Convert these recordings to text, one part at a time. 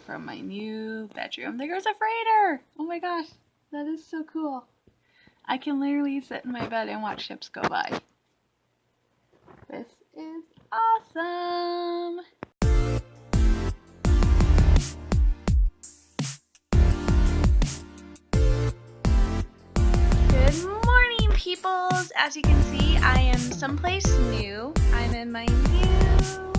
From my new bedroom. There's a freighter! Oh my gosh, that is so cool. I can literally sit in my bed and watch ships go by. This is awesome! Good morning, peoples! As you can see, I am someplace new. I'm in my new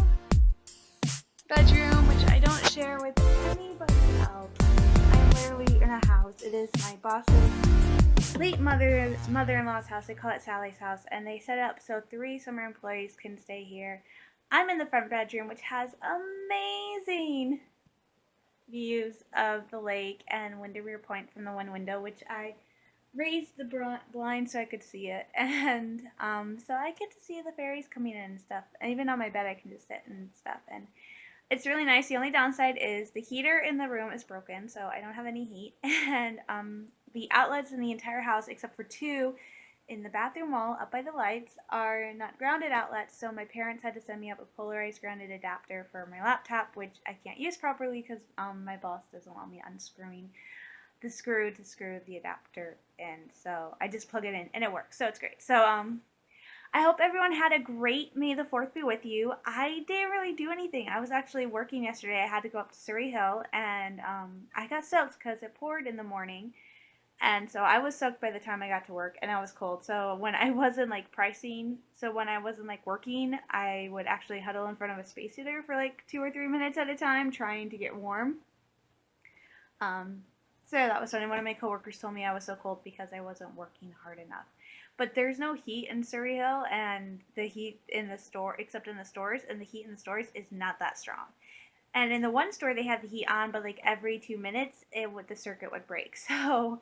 bedroom, which I don't share with anybody else. I'm literally in a house. It is my boss's late mother-in-law's house. They call it Sally's house, and they set it up so 3 summer employees can stay here. I'm in the front bedroom, which has amazing views of the lake and Windermere Point from the one window, which I raised the blind so I could see it, and so I get to see the fairies coming in and stuff. And even on my bed I can just sit and stuff, and it's really nice. The only downside is the heater in the room is broken, so I don't have any heat, and the outlets in the entire house, except for 2 in the bathroom wall up by the lights, are not grounded outlets, so my parents had to send me up a polarized grounded adapter for my laptop, which I can't use properly because my boss doesn't want me unscrewing the screw to screw the adapter in, so I just plug it in and it works, so it's great. So I hope everyone had a great May the 4th be with you. I didn't really do anything. I was actually working yesterday. I had to go up to Surrey Hill, and I got soaked because it poured in the morning, and so I was soaked by the time I got to work, and I was cold. So when I wasn't when I wasn't working, I would actually huddle in front of a space heater for 2 or 3 minutes at a time trying to get warm. So that was funny. One of my coworkers told me I was so cold because I wasn't working hard enough. But there's no heat in Surrey Hill, and the heat in the store, except in the stores, and the heat in the stores is not that strong. And in the one store, they had the heat on, but every 2 minutes, the circuit would break. So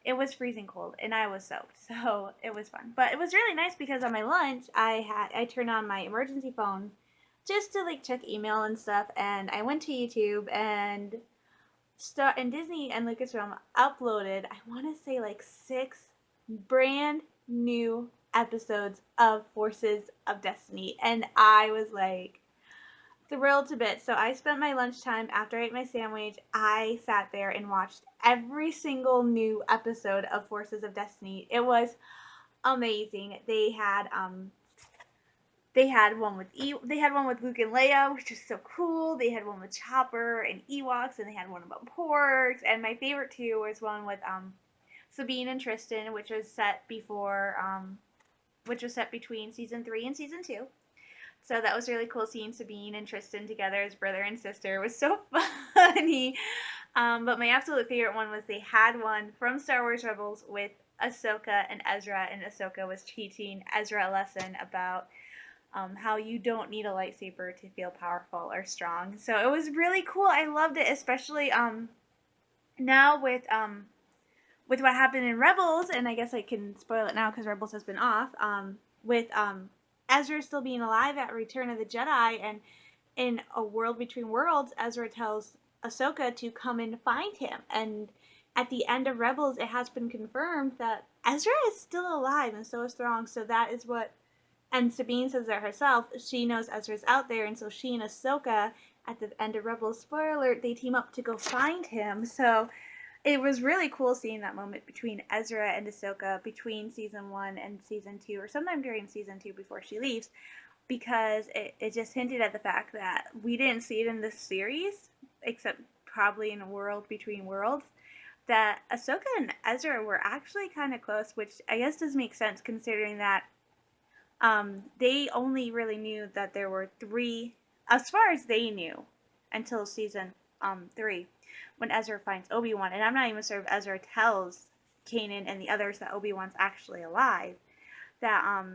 it was freezing cold, and I was soaked. So it was fun. But it was really nice because on my lunch, I turned on my emergency phone just to check email and stuff, and I went to YouTube, and Disney and Lucasfilm uploaded, I want to say 6 brand new episodes of Forces of Destiny, and I was thrilled to bits. So I spent my lunchtime after I ate my sandwich. I sat there and watched every single new episode of Forces of Destiny. It was amazing. They had one with Luke and Leia, which was so cool. They had one with Chopper and Ewoks, and they had one about porgs. And my favorite 2 was one with Sabine and Tristan, which was set between season 3 and season 2. So that was really cool seeing Sabine and Tristan together as brother and sister. It was so funny. But my absolute favorite one was they had one from Star Wars Rebels with Ahsoka and Ezra, and Ahsoka was teaching Ezra a lesson about how you don't need a lightsaber to feel powerful or strong. So it was really cool. I loved it, especially now with what happened in Rebels, and I guess I can spoil it now because Rebels has been off, with Ezra still being alive at Return of the Jedi, and in A World Between Worlds, Ezra tells Ahsoka to come and find him, and at the end of Rebels, it has been confirmed that Ezra is still alive, and so is Thrawn, so that is what, and Sabine says that herself, she knows Ezra's out there, and so she and Ahsoka, at the end of Rebels, spoiler alert, they team up to go find him, so it was really cool seeing that moment between Ezra and Ahsoka between season 1 and season 2, or sometime during season 2 before she leaves, because it just hinted at the fact that we didn't see it in this series, except probably in A World Between Worlds, that Ahsoka and Ezra were actually kind of close, which I guess does make sense considering that they only really knew that there were 3, as far as they knew, until season 3, when Ezra finds Obi-Wan. And I'm not even sure if Ezra tells Kanan and the others that Obi-Wan's actually alive. That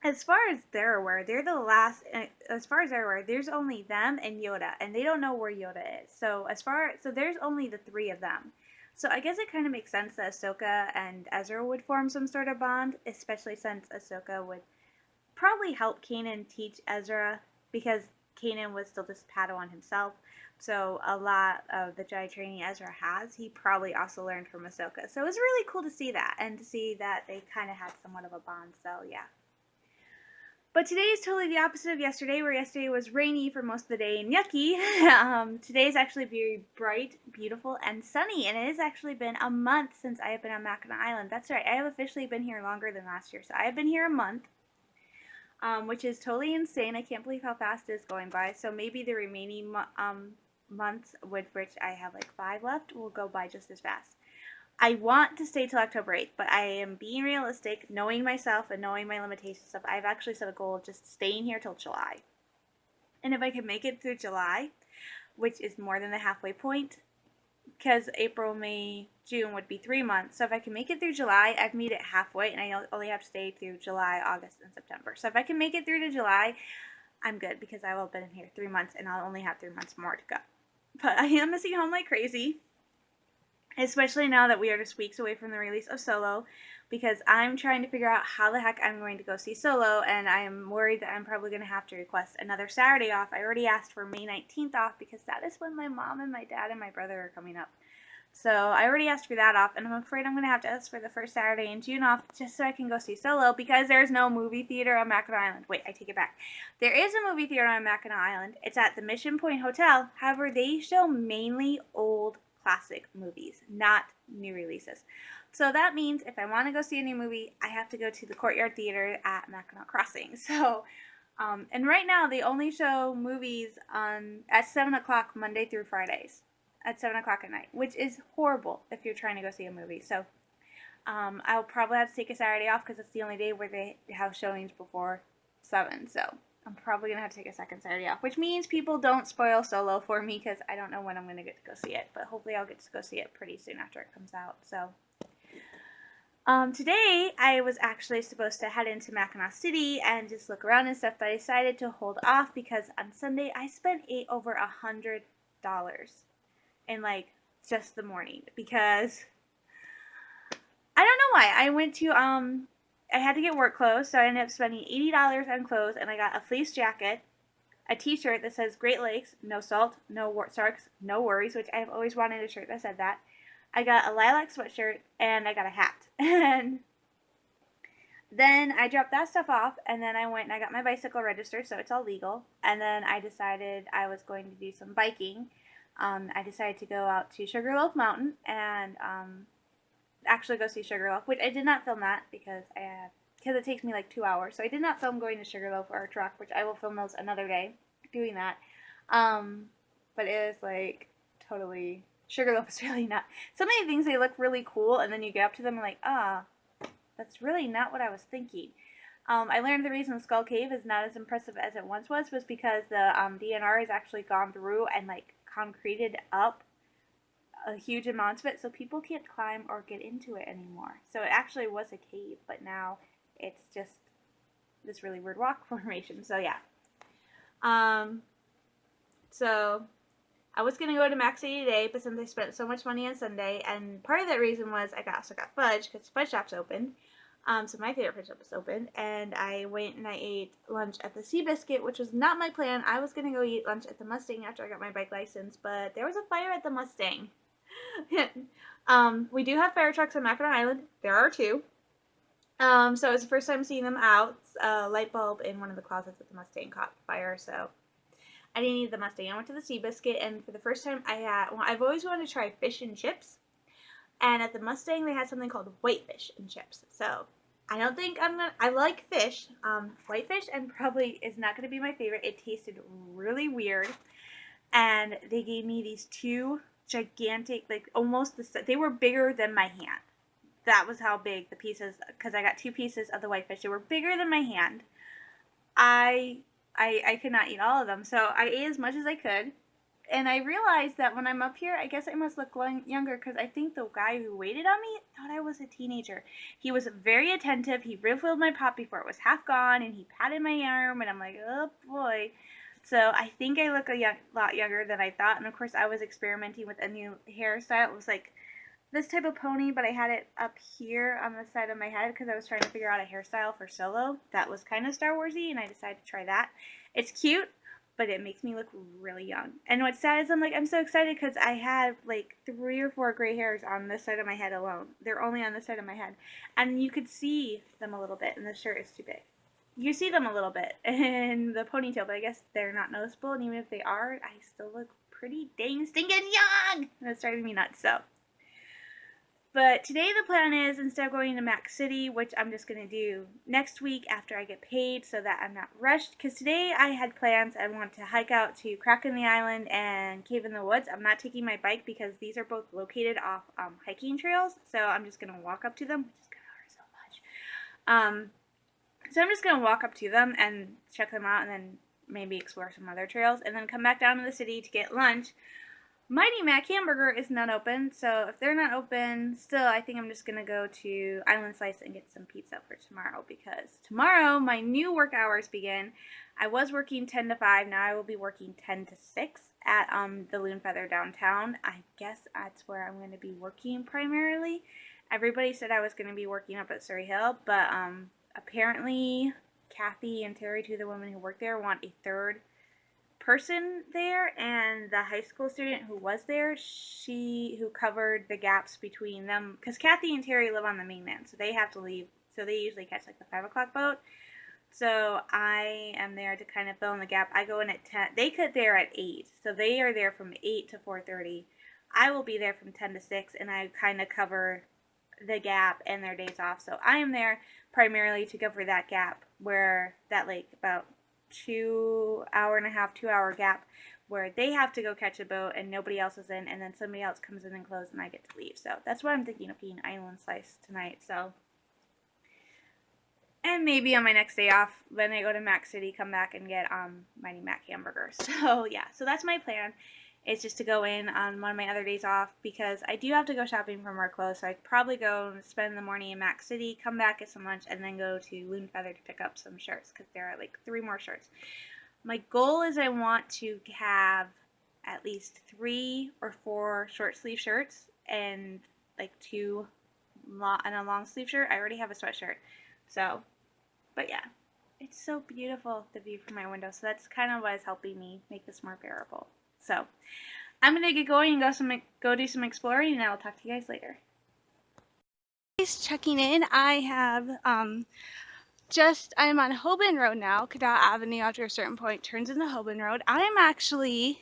as far as they're aware, they're the last. As far as they're aware, there's only them and Yoda, and they don't know where Yoda is. So there's only the 3 of them. So I guess it kind of makes sense that Ahsoka and Ezra would form some sort of bond, especially since Ahsoka would probably help Kanan teach Ezra, because Kanan was still just Padawan himself. So a lot of the Jedi training Ezra has, he probably also learned from Ahsoka. So it was really cool to see that, and to see that they kind of had somewhat of a bond. So yeah. But today is totally the opposite of yesterday, where yesterday was rainy for most of the day and yucky. Today is actually very bright, beautiful, and sunny, and it has actually been a month since I have been on Mackinac Island. That's right, I have officially been here longer than last year, so I have been here a month, which is totally insane. I can't believe how fast it is going by. So maybe the remaining months, with which I have like 5 left, will go by just as fast. I want to stay till October 8th, but I am being realistic, knowing myself and knowing my limitations stuff. I've actually set a goal of just staying here till July. And if I can make it through July, which is more than the halfway point, because April, May, June would be 3 months. So if I can make it through July, I've made it halfway, and I only have to stay through July, August, and September. So if I can make it through to July, I'm good, because I will have been here 3 months, and I'll only have 3 months more to go. But I am missing home like crazy, especially now that we are just weeks away from the release of Solo, because I'm trying to figure out how the heck I'm going to go see Solo, and I am worried that I'm probably going to have to request another Saturday off. I already asked for May 19th off, because that is when my mom and my dad and my brother are coming up. So I already asked for that off, and I'm afraid I'm going to have to ask for the first Saturday in June off, just so I can go see Solo, because there's no movie theater on Mackinac Island. Wait, I take it back. There is a movie theater on Mackinac Island. It's at the Mission Point Hotel. However, they show mainly old classic movies, not new releases. So that means if I want to go see a new movie, I have to go to the Courtyard Theater at Mackinac Crossing. So, and right now they only show movies at 7 o'clock Monday through Fridays at 7 o'clock at night, which is horrible if you're trying to go see a movie. So I'll probably have to take a Saturday off, because it's the only day where they have showings before 7. So I'm probably going to have to take a second Saturday off, which means people don't spoil Solo for me, because I don't know when I'm going to get to go see it. But hopefully I'll get to go see it pretty soon after it comes out. So today I was actually supposed to head into Mackinac City and just look around and stuff, but I decided to hold off, because on Sunday I spent over $100 in like just the morning, because I don't know why. I went to I had to get work clothes, so I ended up spending $80 on clothes, and I got a fleece jacket, a t-shirt that says Great Lakes, no salt, no sharks, no worries, which I've always wanted a shirt that said that. I got a lilac sweatshirt, and I got a hat. And then I dropped that stuff off, and then I went and I got my bicycle registered, so it's all legal. And then I decided I was going to do some biking. I decided to go out to Sugarloaf Mountain and actually go see Sugarloaf, which I did not film that, because it takes me like 2 hours. So I did not film going to Sugarloaf or a truck, which I will film those another day doing that. But it is like totally, Sugarloaf is really not, so many things, they look really cool, and then you get up to them and like, that's really not what I was thinking. I learned the reason Skull Cave is not as impressive as it once was because the DNR has actually gone through and like concreted up a huge amount of it, so people can't climb or get into it anymore. So it actually was a cave, but now it's just this really weird rock formation. So yeah. So I was going to go to Mac City today, but since I spent so much money on Sunday, and part of that reason was I also got fudge, because Fudge Shop's open. So my favorite fudge shop is open, and I went and I ate lunch at the Seabiscuit, which was not my plan. I was going to go eat lunch at the Mustang after I got my bike license, but there was a fire at the Mustang. We do have fire trucks on Mackinac Island. There are 2. So it was the first time seeing them out. A light bulb in one of the closets at the Mustang caught fire, so I didn't eat the Mustang. I went to the Seabiscuit, and for the first time I've always wanted to try fish and chips. And at the Mustang, they had something called whitefish and chips. So I don't think I like fish. Whitefish and probably is not going to be my favorite. It tasted really weird. And they gave me these 2 gigantic, like almost they were bigger than my hand. That was how big the pieces, because I got 2 pieces of the whitefish. They were bigger than my hand. I could not eat all of them. So I ate as much as I could. And I realized that when I'm up here, I guess I must look younger, because I think the guy who waited on me thought I was a teenager. He was very attentive. He refilled my pop before it was half gone, and he patted my arm, and I'm like, oh boy. So I think I look a lot younger than I thought. And of course, I was experimenting with a new hairstyle. It was like this type of pony, but I had it up here on the side of my head because I was trying to figure out a hairstyle for Solo that was kind of Star Warsy, and I decided to try that. It's cute, but it makes me look really young. And what's sad is I'm so excited because I had like 3 or 4 gray hairs on this side of my head alone. They're only on this side of my head. And you could see them a little bit, and the shirt is too big. you see them a little bit in the ponytail, but I guess they're not noticeable. And even if they are, I still look pretty dang stinking young. And it's driving me nuts. So, but today the plan is, instead of going to Mac City, which I'm just going to do next week after I get paid so that I'm not rushed, because today I had plans. I want to hike out to Cullinane Island and Cave in the Woods. I'm not taking my bike because these are both located off hiking trails, so I'm just going to walk up to them, which is going to hurt so much. So I'm just going to walk up to them and check them out and then maybe explore some other trails and then come back down to the city to get lunch. Mighty Mac Hamburger is not open, so if they're not open, still I think I'm just going to go to Island Slice and get some pizza for tomorrow, because tomorrow my new work hours begin. I was working 10 to 5, now I will be working 10 to 6 at the Loon Feather downtown. I guess that's where I'm going to be working primarily. Everybody said I was going to be working up at Surrey Hill, but apparently Kathy and Terry, two of the women who work there, want a third person there, and the high school student who was there, who covered the gaps between them, because Kathy and Terry live on the mainland, so they have to leave, so they usually catch like the 5 o'clock boat. So I am there to kind of fill in the gap. I go in at 10. They get there at 8, so they are there from 8 to 4:30. I will be there from 10 to 6, and I kind of cover the gap and their days off. So I am there primarily to cover that gap, where that like about 2.5 gap where they have to go catch a boat and nobody else is in, and then somebody else comes in and closes and I get to leave. So that's what I'm thinking of eating Island Slice tonight. So, and maybe on my next day off when I go to Mac City, come back and get Mighty Mac Hamburger. So yeah, so that's my plan. It's just to go in on one of my other days off, because I do have to go shopping for more clothes. So I'd probably go and spend the morning in Mac City, come back, get some lunch, and then go to Loon Feather to pick up some shirts, because there are like 3 more shirts. My goal is I want to have at least 3 or 4 short sleeve shirts and like 2 and a long sleeve shirt. I already have a sweatshirt. So, but yeah, it's so beautiful, the view from my window. So that's kind of what is helping me make this more bearable. So I'm going to get going and go do some exploring, and I'll talk to you guys later. Guys, checking in. I have I'm on Hoban Road now. Cadet Avenue after a certain point turns into Hoban Road. I'm actually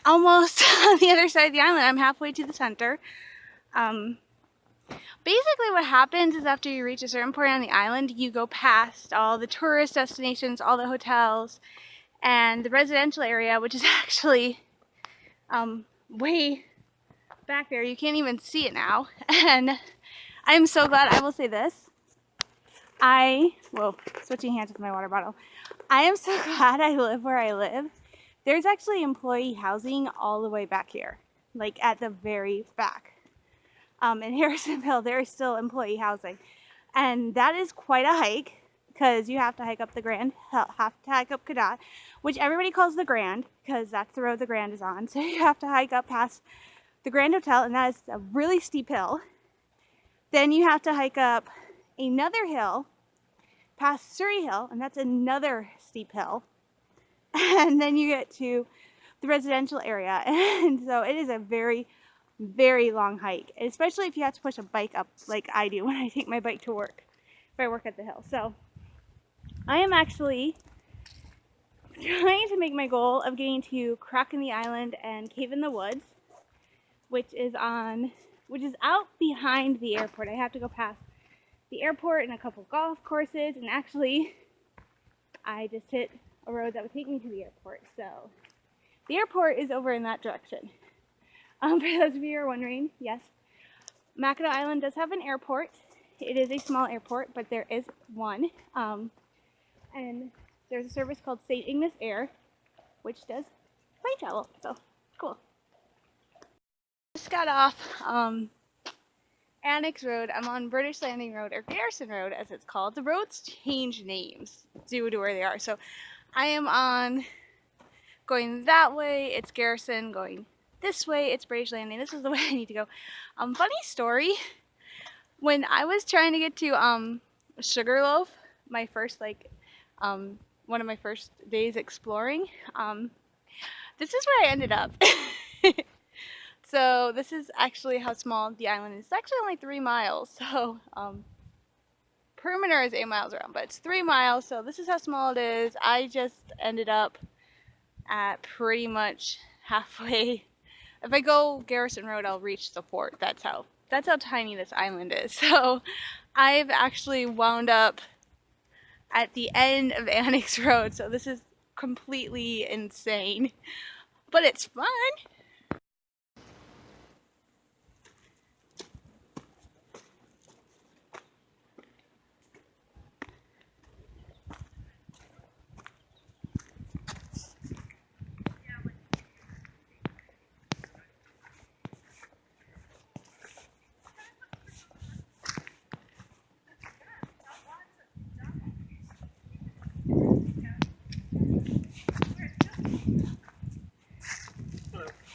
almost on the other side of the island. I'm halfway to the center. Basically what happens is after you reach a certain point on the island, you go past all the tourist destinations, all the hotels, and the residential area, which is actually way back there. You can't even see it now. And I'm so glad. I will say this. Switching hands with my water bottle. I am so glad I live where I live. There's actually employee housing all the way back here, like at the very back. In Harrisonville, there is still employee housing. And that is quite a hike, because you have to hike up the Grand, have to hike up Cadet, which everybody calls the Grand, because that's the road the Grand is on. So you have to hike up past the Grand Hotel, and that is a really steep hill. Then you have to hike up another hill past Surrey Hill, and that's another steep hill. And then you get to the residential area. And so it is a very, very long hike, especially if you have to push a bike up like I do when I take my bike to work, if I work at the hill. So I am actually trying to make my goal of getting to Cullinane Island and Cave in the Woods, which is out behind the airport. I have to go past the airport and a couple golf courses, and actually I just hit a road that would take me to the airport. So the airport is over in that direction. For those of you who are wondering, yes, Mackinac Island does have an airport. It is a small airport, but there is one. And there's a service called St. Ignace Air, which does plane travel. So cool. Just got off Annex Road. I'm on British Landing Road, or Garrison Road as it's called. The roads change names due to where they are. So I am on going that way, it's Garrison. Going this way, it's British Landing. This is the way I need to go. Funny story, when I was trying to get to Sugarloaf, my first one of my first days exploring, this is where I ended up. So this is actually how small the island is. It's actually only 3 miles, so perimeter is 8 miles around, but it's 3 miles, so this is how small it is. I just ended up at pretty much halfway. If I go Garrison Road, I'll reach the fort. That's how tiny this island is. So I've actually wound up at the end of Annex Road, so this is completely insane, but it's fun.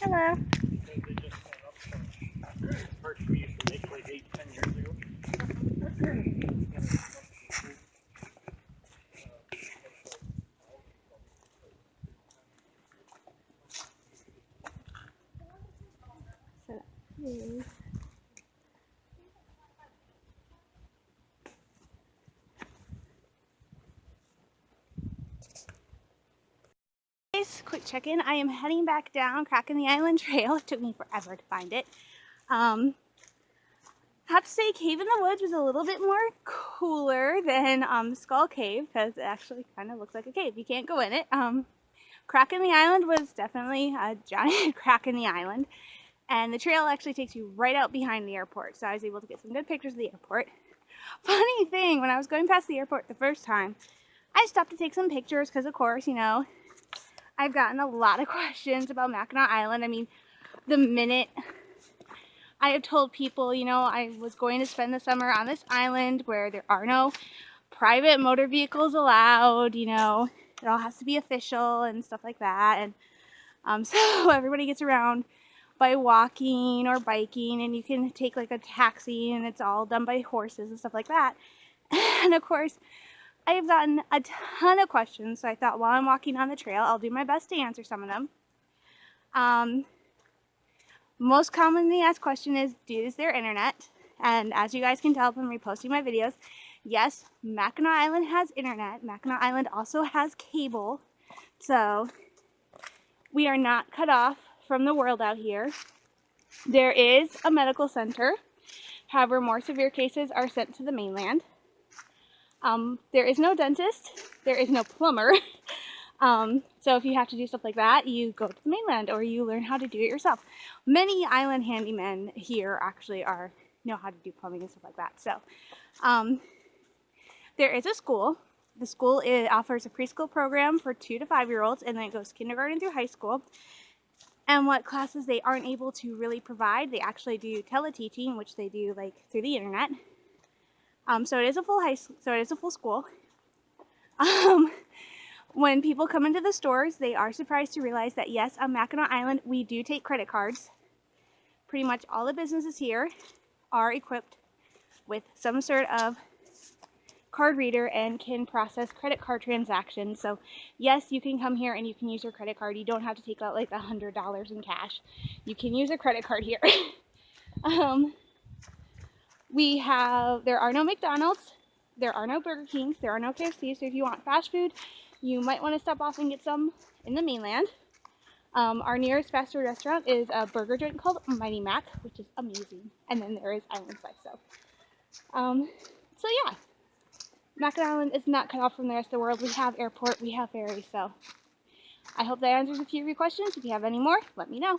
Hello. Quick check-in. I am heading back down Cullinane Island Trail. It took me forever to find it. I have to say Cave in the Woods was a little bit more cooler than Skull Cave, because it actually kind of looks like a cave. You can't go in it. Crack in the Island was definitely a giant crack in the island, and the trail actually takes you right out behind the airport, so I was able to get some good pictures of the airport. Funny thing, when I was going past the airport the first time, I stopped to take some pictures because, of course, you know, I've gotten a lot of questions about Mackinac Island. I mean, the minute I have told people, you know, I was going to spend the summer on this island where there are no private motor vehicles allowed, you know, it all has to be official and stuff like that. And so everybody gets around by walking or biking, and you can take like a taxi, and it's all done by horses and stuff like that. And of course, I have gotten a ton of questions, so I thought while I'm walking on the trail, I'll do my best to answer some of them. Most commonly asked question is there internet? And as you guys can tell from reposting my videos, yes, Mackinac Island has internet. Mackinac Island also has cable, so we are not cut off from the world out here. There is a medical center. However, more severe cases are sent to the mainland. There is no dentist, there is no plumber, so if you have to do stuff like that, you go to the mainland or you learn how to do it yourself. Many island handymen here actually know how to do plumbing and stuff like that. So there is a school. The school offers a preschool program for 2 to 5-year-olds, and then it goes kindergarten through high school. And what classes they aren't able to really provide, they actually do teleteaching, which they do like through the internet. So it is a full school. When people come into the stores, they are surprised to realize that yes, on Mackinac Island, we do take credit cards. Pretty much all the businesses here are equipped with some sort of card reader and can process credit card transactions. So yes, you can come here and you can use your credit card. You don't have to take out like $100 in cash. You can use a credit card here. There are no McDonald's, there are no Burger Kings, there are no KFCs, so if you want fast food, you might want to stop off and get some in the mainland. Our nearest fast food restaurant is a burger joint called Mighty Mac, which is amazing, and then there is Island Spice. So yeah, Mackinac Island is not cut off from the rest of the world. We have airport, we have ferries, so I hope that answers a few of your questions. If you have any more, let me know.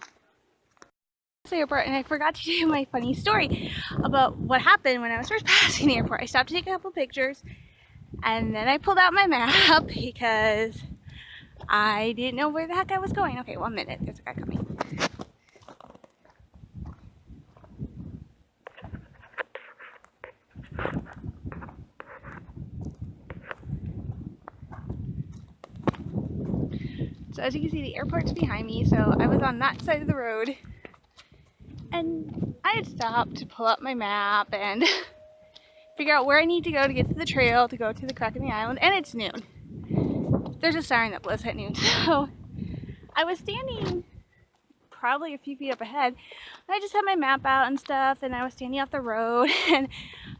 Airport, and I forgot to do my funny story about what happened when I was first passing the airport. I stopped to take a couple pictures, and then I pulled out my map because I didn't know where the heck I was going. Okay, 1 minute. There's a guy coming. So as you can see, the airport's behind me, so I was on that side of the road. And I had stopped to pull up my map and figure out where I need to go to get to the trail to go to the crack in the island, and it's noon. There's a siren that blows at noon. So I was standing probably a few feet up ahead. I just had my map out and stuff, and I was standing off the road, and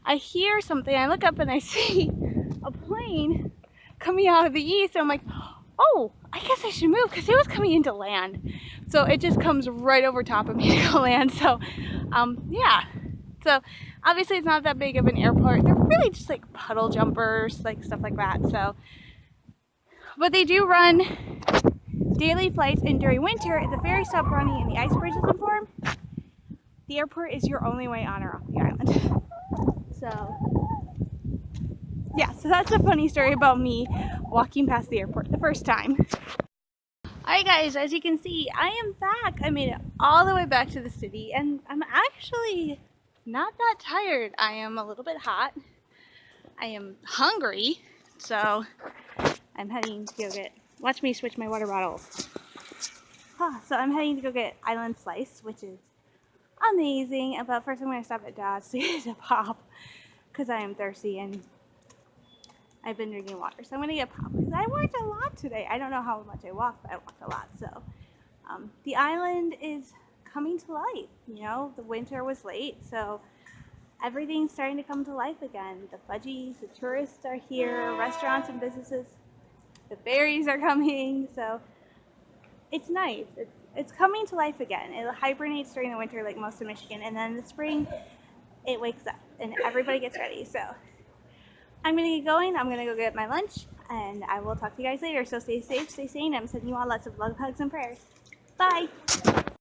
I hear something. I look up and I see a plane coming out of the east. And I'm like, oh, I guess I should move because it was coming into land. So it just comes right over top of me to go land. So, yeah. So obviously it's not that big of an airport. They're really just like puddle jumpers, like stuff like that. So, but they do run daily flights, and during winter, if the ferry stopped running and the ice bridge isn't formed, the airport is your only way on or off the island. So, yeah, so that's a funny story about me walking past the airport the first time. Alright guys, as you can see, I am back. I made it all the way back to the city, and I'm actually not that tired. I am a little bit hot. I am hungry, so I'm heading to go get, watch me switch my water bottles. So I'm heading to go get Island Slice, which is amazing. But first I'm going to stop at Dodge to get a pop because I am thirsty and I've been drinking water. So I'm going to get a pop because I walked a lot today. I don't know how much I walked, but I walked a lot. So the island is coming to life. You know, the winter was late, so everything's starting to come to life again. The fudgies, the tourists are here, restaurants and businesses, the berries are coming. So it's nice. It's coming to life again. It hibernates during the winter like most of Michigan, and then in the spring it wakes up and everybody gets ready. So I'm going to get going. I'm going to go get my lunch, and I will talk to you guys later. So stay safe, stay sane. I'm sending you all lots of love, hugs, and prayers. Bye!